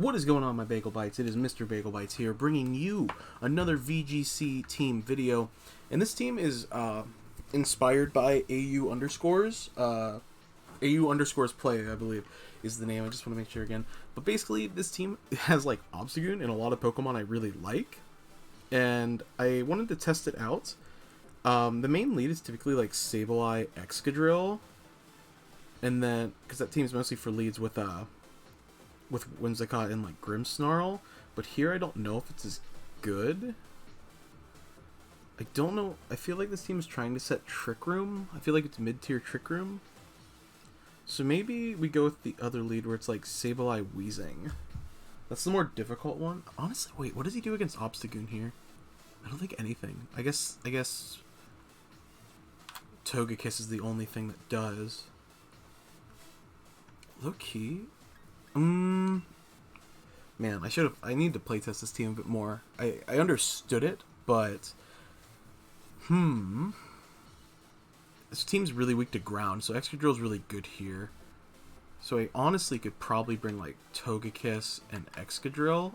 What is going on, my Bagel Bites? It is Mr. Bagel Bites here, bringing you another VGC team video. And this team is inspired by AU underscores. AU underscores play, I believe, is the name. I just want to make sure again. But basically, this team has like Obstagoon and a lot of Pokemon I really like. And I wanted to test it out. The main lead is typically like Sableye, Excadrill. And then, because that team's mostly for leads with Whimsicott and like Grimmsnarl, but here I don't know if it's as good. I don't know. I feel like this team is trying to set Trick Room. I feel like it's mid-tier Trick Room. So maybe we go with the other lead where it's like Sableye Weezing. That's the more difficult one. Honestly, wait, what does he do against Obstagoon here? I don't think anything. I guess Togekiss is the only thing that does. Low key. Man, I need to playtest this team a bit more. I understood it, but this team's really weak to ground, so Excadrill's really good here. So I honestly could probably bring like Togekiss and Excadrill.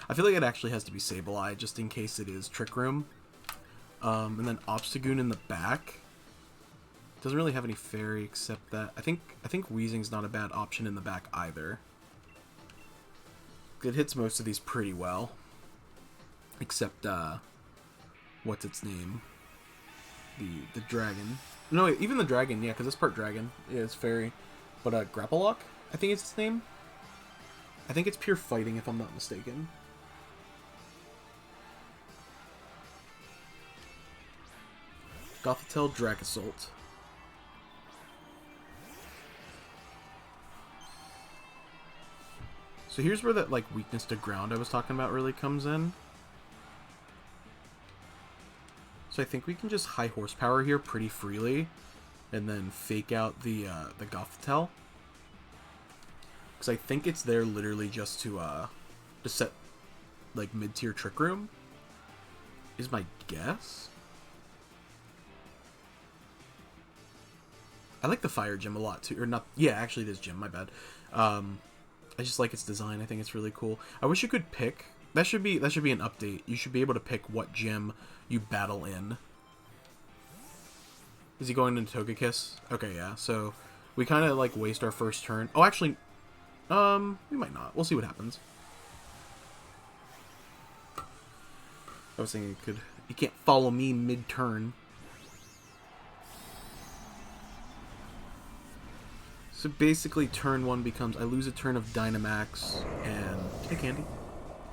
I feel like it actually has to be Sableye just in case it is Trick Room. And then Obstagoon in the back. Doesn't really have any fairy except that I think Weezing's not a bad option in the back either. It hits most of these pretty well. Except what's its name? The dragon. No, wait, even the dragon, yeah, because it's part dragon. Yeah, it's fairy. But Grapple Lock, I think it's its name. I think it's pure fighting if I'm not mistaken. Gothitelle, Dragasult. So here's where that like weakness to ground I was talking about really comes in. So I think we can just high horsepower here pretty freely, and then fake out the Gothitelle. Because I think it's there literally just to set like mid-tier Trick Room. Is my guess. I like the Fire Gym a lot too, or not? Yeah, actually it is Gym. My bad. I just like its design. I think it's really cool. I wish you could pick. That should be an update. You should be able to pick what gym you battle in. Is he going into Togekiss? Okay, yeah. So we kind of like waste our first turn. Oh, actually, we might not. We'll see what happens. I was thinking you can't follow me mid-turn. So basically, turn one becomes I lose a turn of Dynamax and did I candy?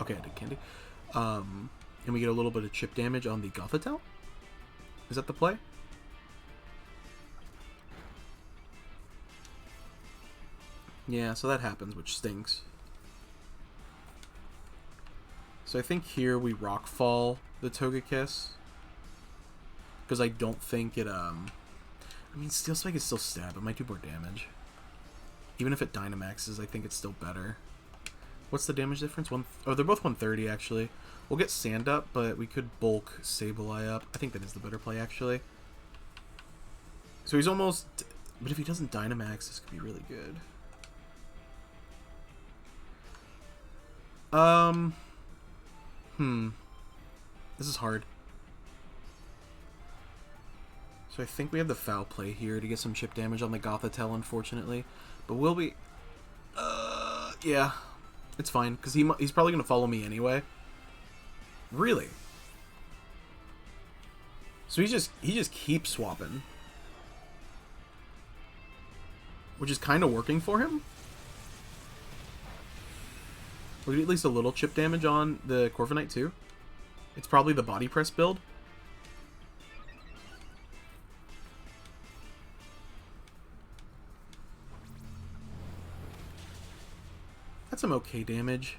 Okay, I did candy. And we get a little bit of chip damage on the Gothitelle. Is that the play? Yeah, so that happens, which stinks. So I think here we Rockfall the Togekiss because I don't think it. I mean, Steel Spike is still stab. It might do more damage. Even if it Dynamaxes, I think it's still better. What's the damage difference? Oh, they're both 130, actually. We'll get Sand up, but we could bulk Sableye up. I think that is the better play, actually. So he's almost... But if he doesn't Dynamax, this could be really good. This is hard. So I think we have the foul play here to get some chip damage on the Gothitelle, unfortunately. But will we... yeah. It's fine, because he's probably going to follow me anyway. Really? So he just keeps swapping. Which is kind of working for him. We'll get at least a little chip damage on the Corviknight too. It's probably the body press build. That's some okay damage.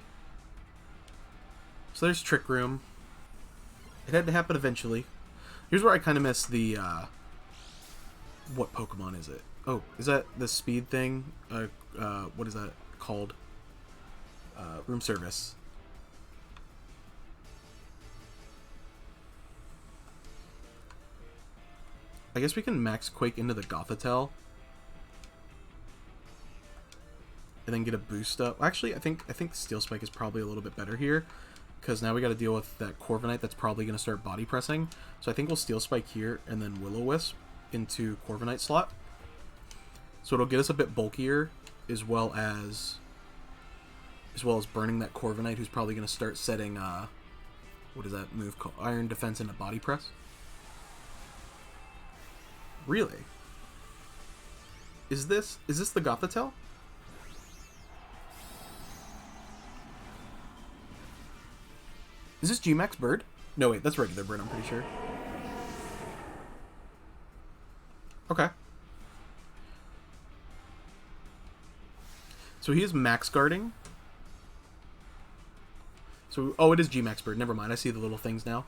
So there's Trick Room. It had to happen eventually. Here's where I kind of miss the, what Pokemon is it? Oh, is that the speed thing? What is that called? Room Service. I guess we can Max Quake into the Gothitelle. and then get a boost up. Actually, I think Steel Spike is probably a little bit better here, because now we got to deal with that Corviknight that's probably going to start body pressing. So I think we'll Steel Spike here and then Will-O-Wisp into Corviknight slot. So it'll get us a bit bulkier, as well as burning that Corviknight, who's probably going to start setting what is that move called? Iron Defense into body press. Really? Is this the Gothitelle? Is this G-Max Bird? No, wait, that's regular Bird, I'm pretty sure. Okay. So he is max guarding. So, oh, it is G-Max Bird. Never mind, I see the little things now.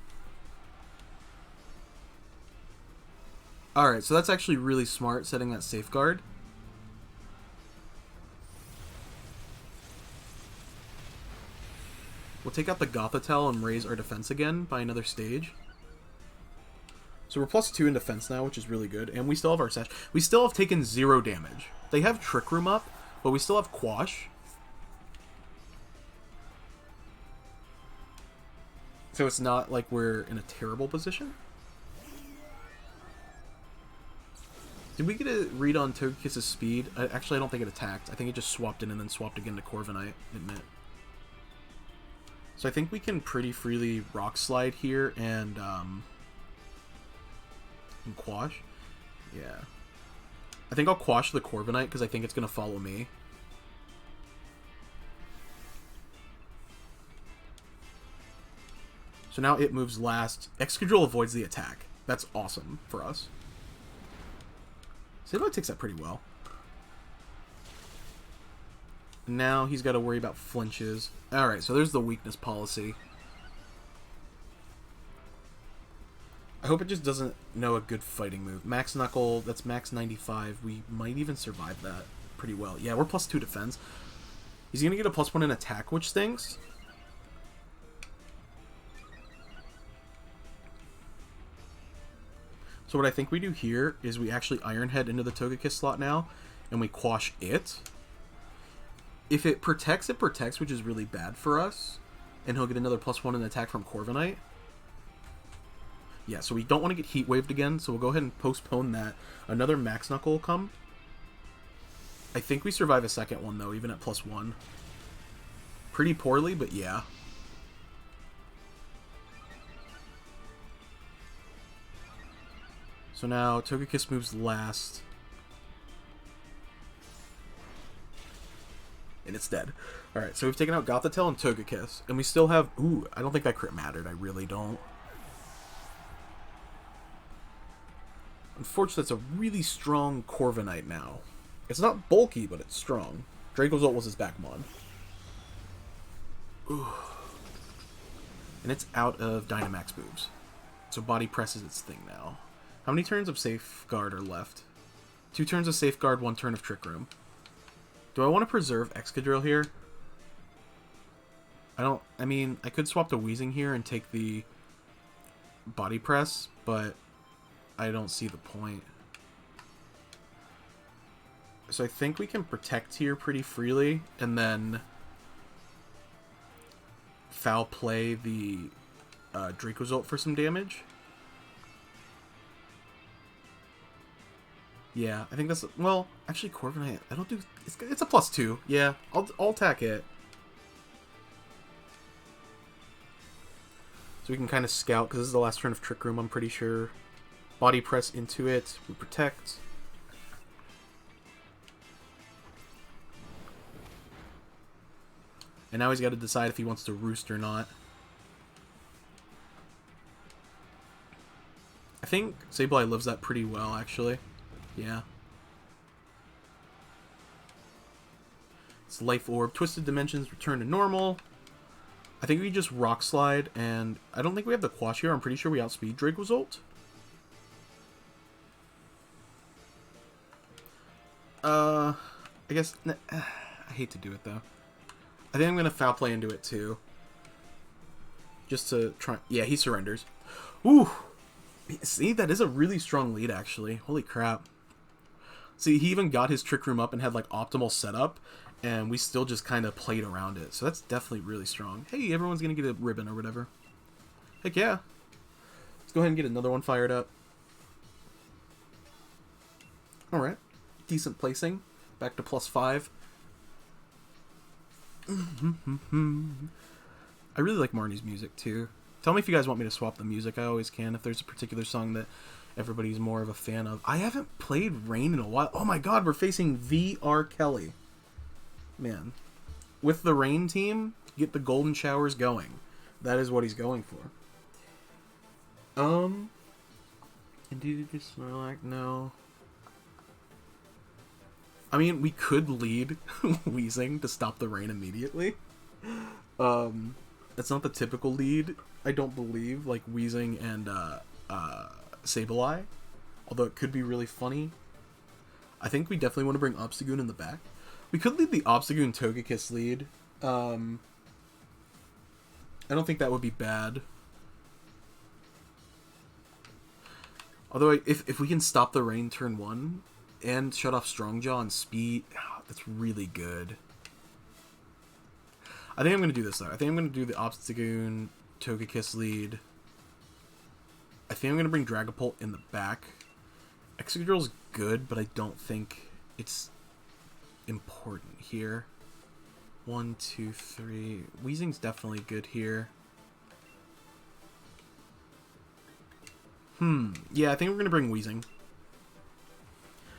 Alright, so that's actually really smart, setting that safeguard. We'll take out the Gothitelle and raise our defense again by another stage. So we're +2 in defense now, which is really good. And we still have our Sash. We still have taken 0 damage. They have Trick Room up, but we still have Quash. So it's not like we're in a terrible position. Did we get a read on Togekiss's speed? Actually, I don't think it attacked. I think it just swapped in and then swapped again to Corviknight, didn't it? So I think we can pretty freely Rock Slide here and Quash. Yeah. I think I'll Quash the Corviknight because I think it's going to follow me. So now it moves last. Excadrill avoids the attack. That's awesome for us. Sableye takes that pretty well. Now he's got to worry about flinches. Alright, so there's the weakness policy. I hope it just doesn't know a good fighting move. Max Knuckle, that's max 95. We might even survive that pretty well. Yeah, we're +2 defense. He's going to get a +1 in attack, which stinks. So what I think we do here is we actually Iron Head into the Togekiss slot now, and we Quash it. If it protects, which is really bad for us. And he'll get another +1 in attack from Corviknight. Yeah, so we don't want to get Heat Waved again, so we'll go ahead and postpone that. Another Max Knuckle will come. I think we survive a second one, though, even at +1. Pretty poorly, but yeah. So now Togekiss moves last. And it's dead. Alright, so we've taken out Gothitelle and Togekiss. And we still have... Ooh, I don't think that crit mattered. I really don't. Unfortunately, it's a really strong Corviknight now. It's not bulky, but it's strong. Dracozolt was his Backmon. Ooh. And it's out of Dynamax moves. So Body Press is its thing now. How many turns of Safeguard are left? 2 turns of Safeguard, 1 turn of Trick Room. Do I want to preserve Excadrill here? I mean, I could swap to Weezing here and take the Body Press, but I don't see the point. So I think we can Protect here pretty freely, and then Foul Play the Dracozolt for some damage. Yeah, I think that's... Well, actually, Corviknight, I don't do... It's a +2. Yeah, I'll attack it. So we can kind of scout, because this is the last turn of Trick Room, I'm pretty sure. Body Press into it. We Protect. And now he's got to decide if he wants to Roost or not. I think Sableye lives that pretty well, actually. Yeah. It's Life Orb. Twisted Dimensions return to normal. I think we just Rock Slide, and I don't think we have the Quash here. I'm pretty sure we outspeed Dracozolt. I guess... I hate to do it, though. I think I'm going to Foul Play into it, too. Just to try... Yeah, he surrenders. Ooh! See, that is a really strong lead, actually. Holy crap. See, he even got his Trick Room up and had, like, optimal setup. And we still just kind of played around it. So that's definitely really strong. Hey, everyone's going to get a ribbon or whatever. Heck yeah. Let's go ahead and get another one fired up. Alright. Decent placing. Back to +5. I really like Marnie's music too. Tell me if you guys want me to swap the music. I always can if there's a particular song that everybody's more of a fan of. I haven't played Rain in a while. Oh my god, we're facing V.R. Kelly. Man. With the Rain team, get the golden showers going. That is what he's going for. Indeed, it just smell like no. I mean, we could lead Wheezing to stop the rain immediately. That's not the typical lead, I don't believe, like Wheezing and Sableye. Although it could be really funny. I think we definitely want to bring Obstagoon in the back. We could lead the Obstagoon Togekiss lead. I don't think that would be bad. Although, if we can stop the rain turn 1 and shut off Strongjaw and Speed, that's really good. I think I'm going to do this, though. I think I'm going to do the Obstagoon Togekiss lead. I think I'm going to bring Dragapult in the back. Excadrill's good, but I don't think it's important here. 1, 2, 3. Weezing's definitely good here. Yeah, I think we're going to bring Wheezing.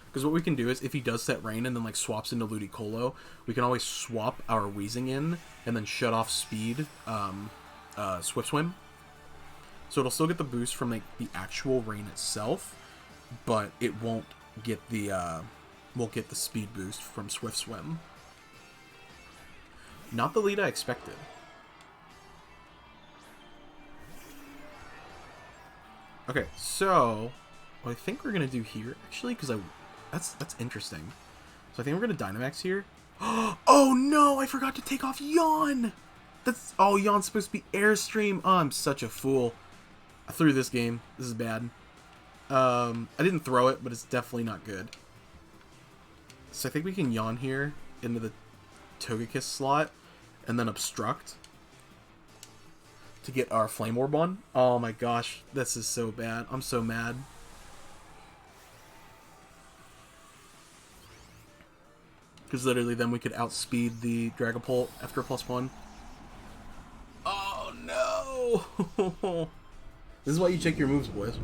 Because what we can do is, if he does set Rain and then like swaps into Ludicolo, we can always swap our Wheezing in and then shut off Speed, Swift Swim. So it'll still get the boost from like the actual Rain itself, but it won't get the speed boost from Swift Swim. Not the lead I expected. Okay, so what I think we're gonna do here, actually, because that's interesting. So I think we're gonna Dynamax here. Oh no! I forgot to take off Yawn. Yawn's supposed to be Airstream. Oh, I'm such a fool. I threw this game. This is bad. I didn't throw it, but it's definitely not good. So I think we can Yawn here into the Togekiss slot, and then Obstruct to get our Flame Orb on. Oh my gosh, this is so bad. I'm so mad. Because literally then we could outspeed the Dragapult after +1. Oh no! This is why you check your moves, boys.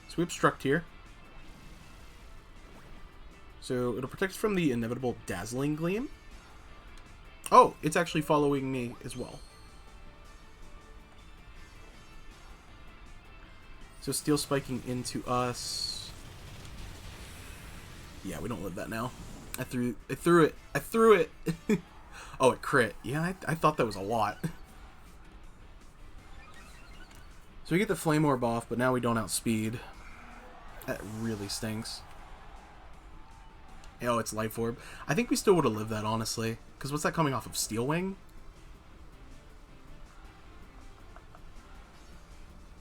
So we Obstruct here. So it'll protect us from the inevitable Dazzling Gleam. Oh, it's actually following me as well. So Steel Spiking into us. Yeah, we don't live that now. I threw it. Oh, it crit. Yeah, I thought that was a lot. So we get the Flame Orb off, but now we don't outspeed. That really stinks. Oh, it's Life Orb. I think we still would have lived that, honestly. Because what's that coming off of? Steel Wing?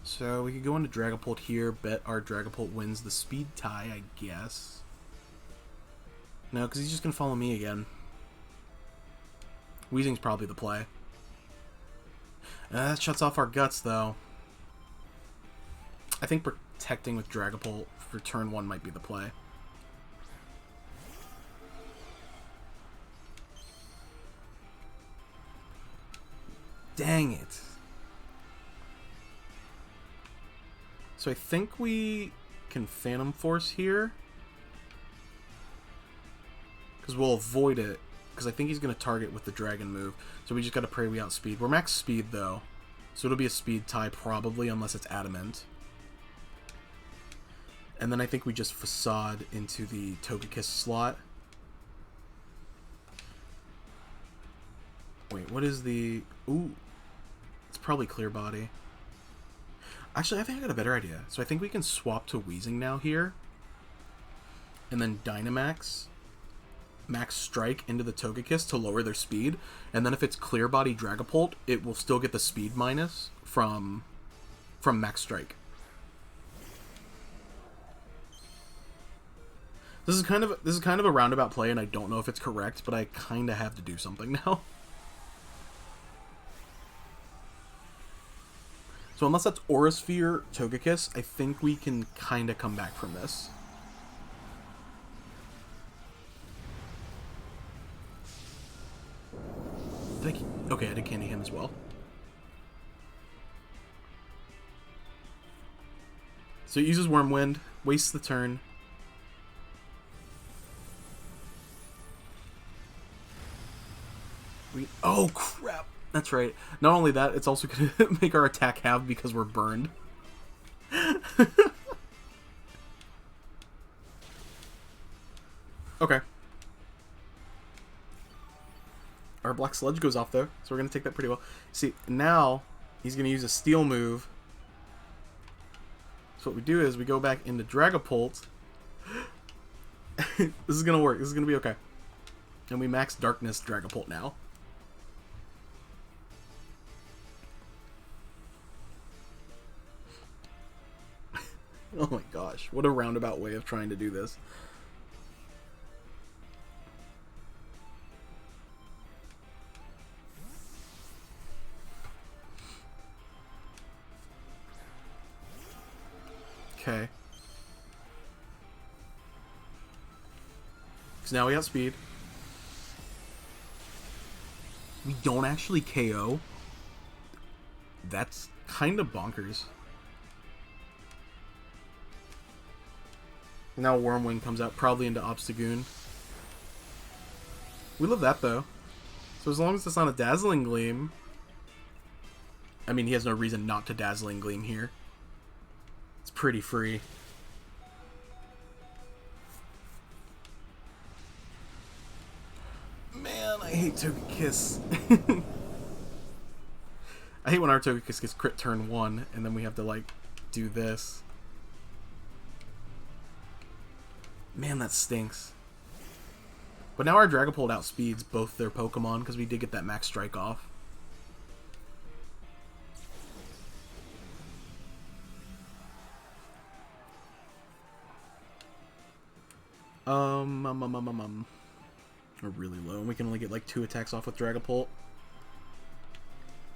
So we could go into Dragapult here, bet our Dragapult wins the speed tie, I guess. No, because he's just going to follow me again. Weezing's probably the play. That shuts off our Guts, though. I think protecting with Dragapult for turn 1 might be the play. Dang it. So I think we can Phantom Force here. Because we'll avoid it. Because I think he's going to target with the Dragon move. So we just got to pray we outspeed. We're max speed, though. So it'll be a speed tie, probably, unless it's Adamant. And then I think we just Facade into the Togekiss slot. Wait, what is the... Ooh. It's probably Clear Body. Actually, I think I got a better idea. So I think we can swap to Weezing now here. And then Dynamax. Max Strike into the Togekiss to lower their speed. And then if it's Clear Body Dragapult, it will still get the speed minus from Max Strike. This is kind of a roundabout play, and I don't know if it's correct, but I kind of have to do something now. So unless that's Aura Sphere Togekiss, I think we can kind of come back from this. Okay, I did candy him as well. So it uses Wormwind, wastes the turn. Oh crap! That's right. Not only that, it's also going to make our attack halve because we're burned. Okay. Our Black Sludge goes off, though, so we're going to take that pretty well. See, now he's going to use a Steel move. So what we do is we go back into Dragapult. This is going to work. This is going to be okay. And we max Darkness Dragapult now. Oh my gosh, what a roundabout way of trying to do this. Okay. So now we got speed. We don't actually KO. That's kind of bonkers. Now Wormwind comes out, probably into Obstagoon. We love that, though. So as long as it's not a Dazzling Gleam... I mean, he has no reason not to Dazzling Gleam here. It's pretty free. Man, I hate Togekiss. I hate when our Togekiss gets crit turn 1, and then we have to, like, do this. Man, that stinks. But now our Dragapult outspeeds both their Pokemon, because we did get that max strike off. We're really low, and we can only get like 2 attacks off with Dragapult.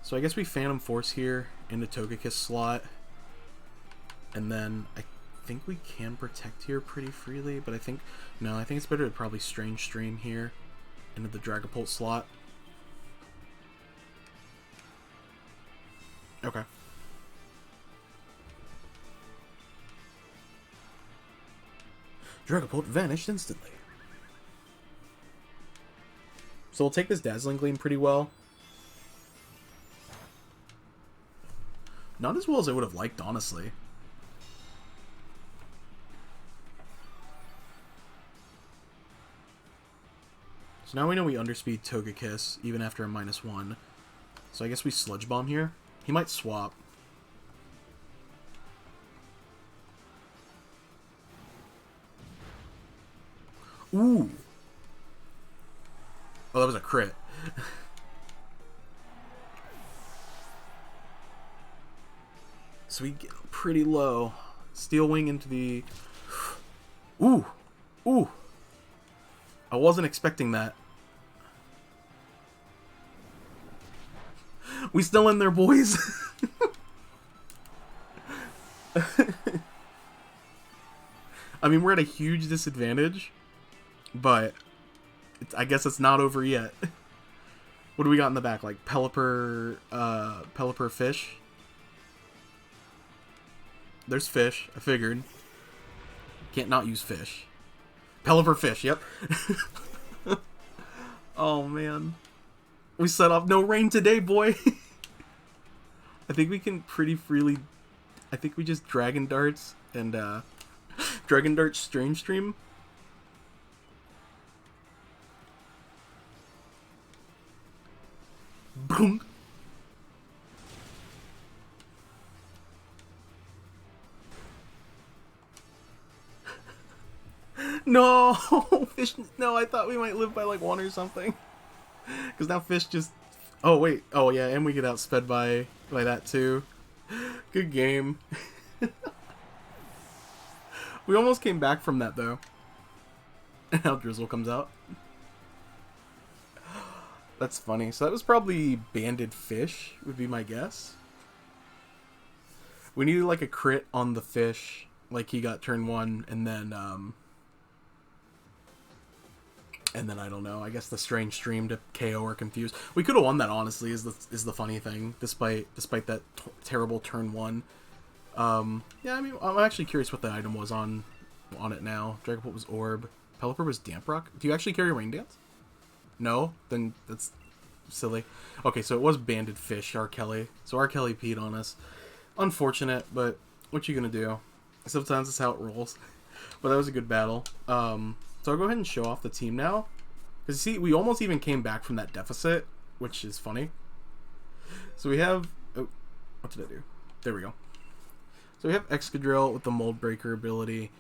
So I guess we Phantom Force here into Togekiss slot. And then I think we can protect here pretty freely, but I think it's better to probably Strange Stream here into the Dragapult slot. Okay. Dragapult vanished instantly. So we'll take this Dazzling Gleam pretty well. Not as well as I would have liked, honestly. So now we know we underspeed Togekiss, even after a -1. So I guess we Sludge Bomb here. He might swap. Ooh! Oh, that was a crit. So we get pretty low. Steel Wing into the... Ooh! Ooh! I wasn't expecting that. We still in there, boys. I mean, we're at a huge disadvantage, but I guess it's not over yet. What do we got in the back? Like Pelipper Fish? There's Fish. I figured. Can't not use Fish. Pelipper Fish, yep. Oh, man. We set off no rain today, boy. I think we can pretty freely... I think we just Dragon Darts and Dragon Darts Strange Stream. Boom. No, Fish. No, I thought we might live by like 1 or something. Because now Fish just... Oh, wait. Oh, yeah, and we get outsped by that, too. Good game. We almost came back from that, though. And how Drizzle comes out. That's funny. So that was probably Banded Fish, would be my guess. We needed like a crit on the fish, like he got turn 1, and then I don't know. I guess the strange stream to KO or confuse. We could have won that, honestly. Is the funny thing, despite that terrible turn 1. Yeah, I mean, I'm actually curious what the item was on it now. Dragapult was Orb. Pelipper was Damp Rock. Do you actually carry Rain Dance? No? Then that's silly. Okay, so it was Banded Fish, R. Kelly. So R. Kelly peed on us. Unfortunate, but what you gonna do? Sometimes it's how it rolls. But that was a good battle. So I'll go ahead and show off the team now. Because you see, we almost even came back from that deficit, which is funny. So we have... Oh, what did I do? There we go. So we have Excadrill with the Mold Breaker ability.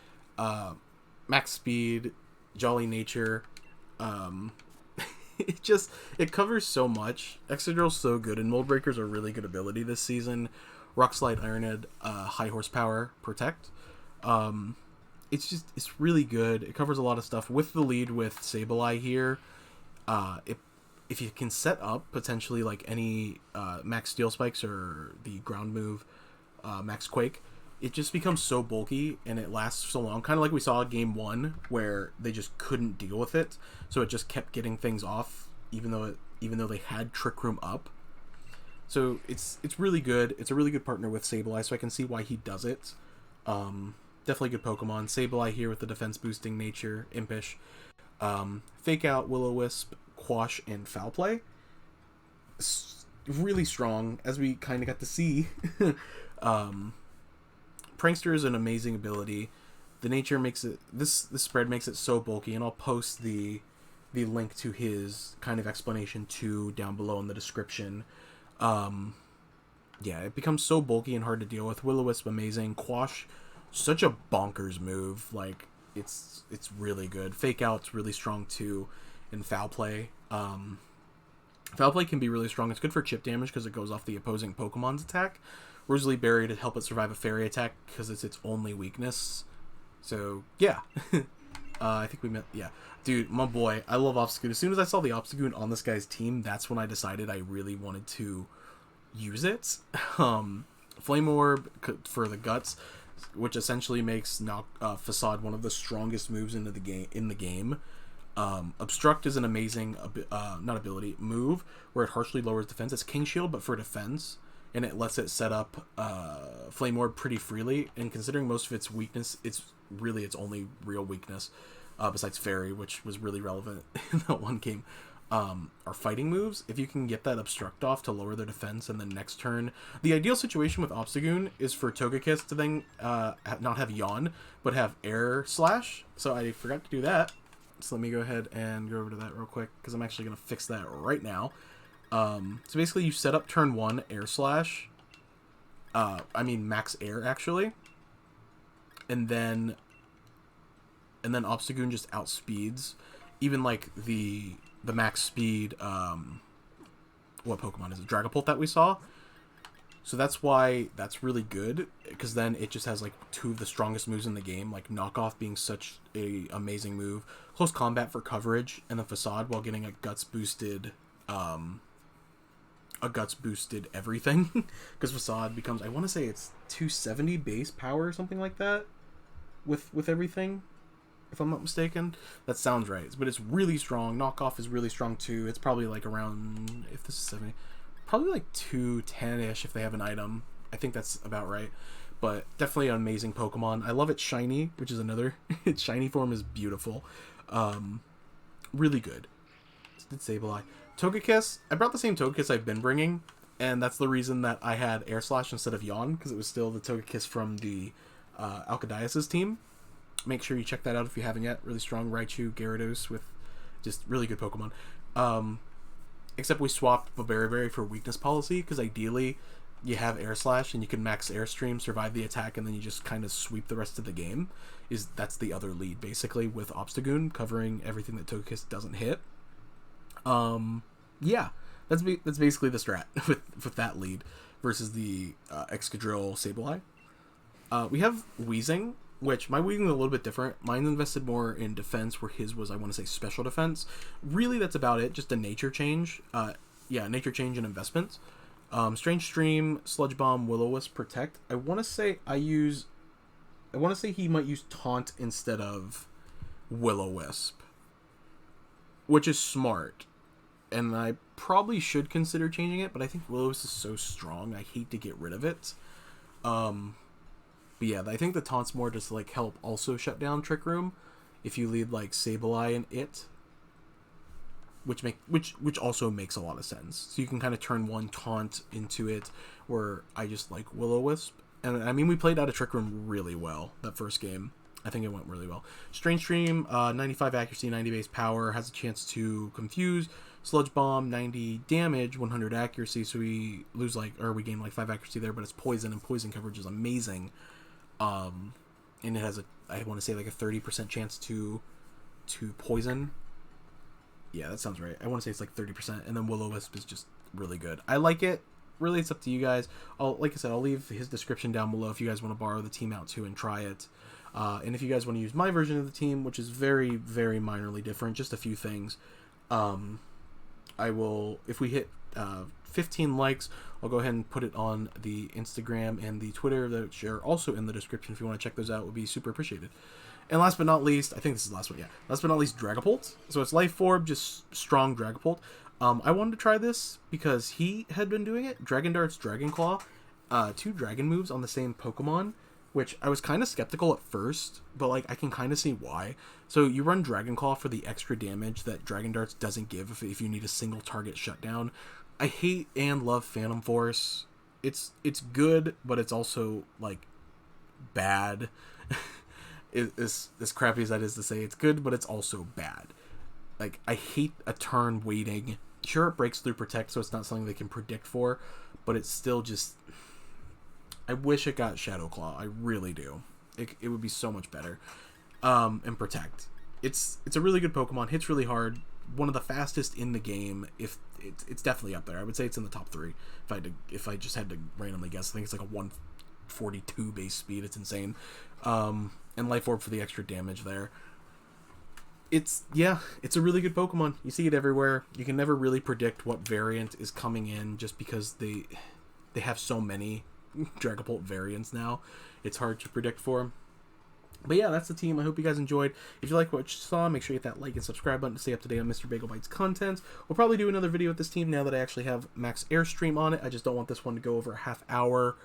Max Speed, Jolly Nature. It covers so much. Excadrill's so good, and Mold Breaker's a really good ability this season. Rock Slide, Ironhead, High Horsepower, Protect. It's really good. It covers a lot of stuff. With the lead with Sableye here, if you can set up potentially like any Max Steel Spikes or the ground move Max Quake, it just becomes so bulky and it lasts so long. Kind of like we saw in Game 1 where they just couldn't deal with it, so it just kept getting things off even though they had Trick Room up. So it's really good. It's a really good partner with Sableye, so I can see why he does it. Definitely good Pokemon. Sableye here with the defense boosting nature, Impish. Fake Out, Will-O-Wisp, Quash, and Foul Play. Really strong, as we kind of got to see. Prankster is an amazing ability. The nature makes it... This spread makes it so bulky, and I'll post the link to his kind of explanation too down below in the description. Yeah, it becomes so bulky and hard to deal with. Will-O-Wisp, amazing. Quash, such a bonkers move. Like, it's really good. Fake Out's really strong too. And Foul Play. Foul Play can be really strong. It's good for chip damage because it goes off the opposing Pokemon's attack. Rosalie Berry to help it survive a fairy attack because it's its only weakness. So, yeah. I think we met... Yeah. Dude, my boy, I love Obstagoon. As soon as I saw the Obstagoon on this guy's team, that's when I decided I really wanted to use it. Flame Orb for the Guts, which essentially makes Facade one of the strongest moves in the game. Obstruct is an amazing move where it harshly lowers defense. It's King Shield, but for defense, and it lets it set up Flame Orb pretty freely. And considering most of its weakness, it's really its only real weakness, besides Fairy, which was really relevant in that one game. Are fighting moves. If you can get that Obstruct off to lower their defense, and then next turn, the ideal situation with Obstagoon is for Togekiss to then not have Yawn, but have Air Slash. So I forgot to do that. So let me go ahead and go over to that real quick, because I'm actually going to fix that right now. So basically you set up turn 1 Air Slash. Max Air, actually. And then Obstagoon just outspeeds. Even like the max speed, what Pokemon is it? Dragapult that we saw. So that's why that's really good, because then it just has like 2 of the strongest moves in the game, like Knockoff being such a amazing move, Close Combat for coverage, and then Facade while getting a Guts boosted everything, because Facade becomes, I want to say it's 270 base power or something like that with everything, if I'm not mistaken. That sounds right, but it's really strong. Knockoff is really strong too. It's probably like around, if this is 70, probably like 210-ish if they have an item. I think that's about right. But definitely an amazing Pokemon. I love its shiny, which is another. Its shiny form is beautiful. Really good. Did Sableye. Togekiss. I brought the same Togekiss I've been bringing, and that's the reason that I had Air Slash instead of Yawn, because it was still the Togekiss from the Alkadias' team. Make sure you check that out if you haven't yet. Really strong Raichu, Gyarados with just really good Pokemon. Except we swapped Berry for weakness policy, because ideally you have Air Slash and you can max Airstream, survive the attack, and then you just kind of sweep the rest of the game. That's the other lead, basically, with Obstagoon, covering everything that Togekiss doesn't hit. Yeah, that's basically the strat with that lead versus the Excadrill Sableye. We have Weezing. which my weaving is a little bit different. Mine's invested more in defense, where his was, I want to say, special defense. Really, that's about it. Just a nature change. Nature change and investments. Strange Stream, Sludge Bomb, Will-O-Wisp, Protect. I want to say he might use Taunt instead of Will-O-Wisp, which is smart. And I probably should consider changing it, but I think Will-O-Wisp is so strong, I hate to get rid of it. But yeah, I think the Taunt's more just to, like, help also shut down Trick Room if you lead, like, Sableye and it. Which also makes a lot of sense. So you can kind of turn one Taunt into it, where I just like Will-O-Wisp. And I mean, we played out of Trick Room really well that first game. I think it went really well. Strange Stream, 95 accuracy, 90 base power, has a chance to confuse. Sludge Bomb, 90 damage, 100 accuracy, so we gain like 5 accuracy there, but it's poison, and poison coverage is amazing. And it has I want to say like a 30% chance to poison. Yeah, that sounds right. I want to say it's like 30%, and then Will-O-Wisp is just really good. I like it. Really, it's up to you guys. Like I said, I'll leave his description down below if you guys want to borrow the team out too and try it. And if you guys want to use my version of the team, which is very, very minorly different, just a few things, I will, if we hit 15 likes, I'll go ahead and put it on the Instagram and the Twitter, that are also in the description. If you want to check those out, it would be super appreciated. And last but not least, I think this is the last one, yeah. Last but not least, Dragapult. So it's Life Orb, just strong Dragapult. I wanted to try this because he had been doing it. Dragon Darts, Dragon Claw, 2 dragon moves on the same Pokemon, which I was kind of skeptical at first, but like I can kind of see why. So you run Dragon Claw for the extra damage that Dragon Darts doesn't give if you need a single target shutdown. I hate and love Phantom Force. It's good, but it's also like bad. As crappy as that is to say, it's good, but it's also bad. Like, I hate a turn waiting. Sure, it breaks through Protect, so it's not something they can predict for, but it's still just... I wish it got Shadow Claw. I really do. It would be so much better. And Protect. It's a really good Pokemon. Hits really hard. One of the fastest in the game. It's definitely up there. I would say it's in the top 3. If I just had to randomly guess, I think it's like a 142 base speed. It's insane. And Life Orb for the extra damage there. It's a really good Pokemon. You see it everywhere. You can never really predict what variant is coming in just because they have so many Dragapult variants now. It's hard to predict for them. But yeah, that's the team. I hope you guys enjoyed. If you like what you saw, make sure you hit that like and subscribe button to stay up to date on Mr. Bagel Bites content. We'll probably do another video with this team now that I actually have max airstream on it. I just don't want this one to go over a half hour,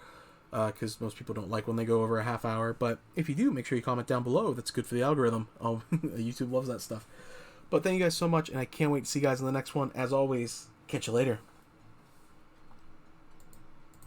because most people don't like when they go over a half hour. But if you do, make sure you comment down below. That's good for the algorithm. YouTube loves that stuff. But thank you guys so much, and I can't wait to see you guys in the next one. As always, catch you later.